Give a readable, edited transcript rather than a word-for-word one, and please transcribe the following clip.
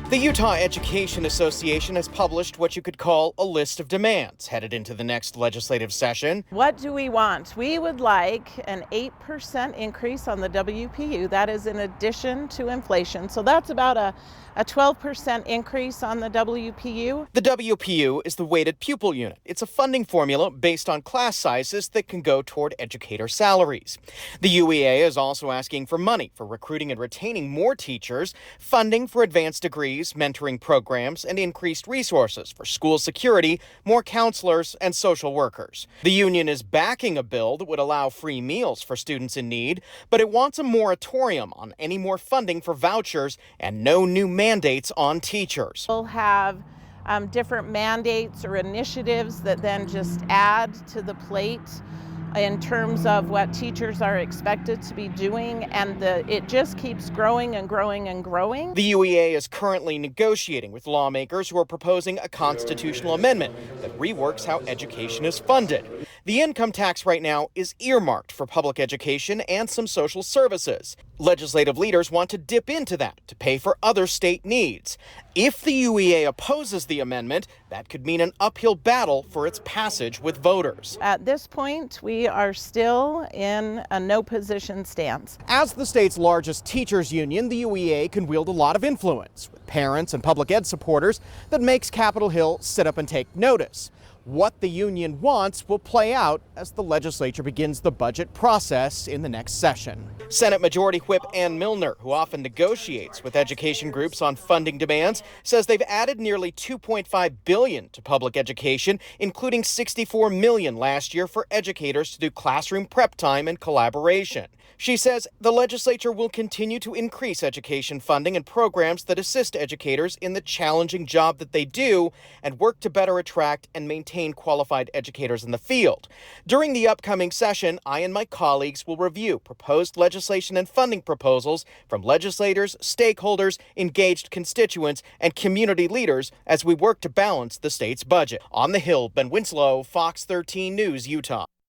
The Utah Education Association has published what you could call a list of demands headed into the next legislative session. What do we want? We would like an 8% increase on the WPU. That is in addition to inflation. So that's about a 12% increase on the WPU. The WPU is the weighted pupil unit. It's a funding formula based on class sizes that can go toward educator salaries. The UEA is also asking for money for recruiting and retaining more teachers, funding for advanced degrees, mentoring programs, and increased resources for school security, more counselors, and social workers. The union is backing a bill that would allow free meals for students in need, but it wants a moratorium on any more funding for vouchers and no new mandates on teachers. We'll have different mandates or initiatives that then just add to the plate in terms of what teachers are expected to be doing, and it just keeps growing and growing and growing. The UEA is currently negotiating with lawmakers who are proposing a constitutional amendment that reworks how education is funded. The income tax right now is earmarked for public education and some social services. Legislative leaders want to dip into that to pay for other state needs. If the UEA opposes the amendment, that could mean an uphill battle for its passage with voters. At this point, we are still in a no position stance. As the state's largest teachers union, the UEA can wield a lot of influence with parents and public ed supporters that makes Capitol Hill sit up and take notice. What the union wants will play out as the legislature begins the budget process in the next session. Senate Majority Whip Ann Milner, who often negotiates with education groups on funding demands, says they've added nearly $2.5 billion to public education, including $64 million last year for educators to do classroom prep time and collaboration. She says the legislature will continue to increase education funding and programs that assist educators in the challenging job that they do and work to better attract and maintain qualified educators in the field. During the upcoming session, I and my colleagues will review proposed legislation and funding proposals from legislators, stakeholders, engaged constituents, and community leaders as we work to balance the state's budget. On the Hill, Ben Winslow, Fox 13 News, Utah.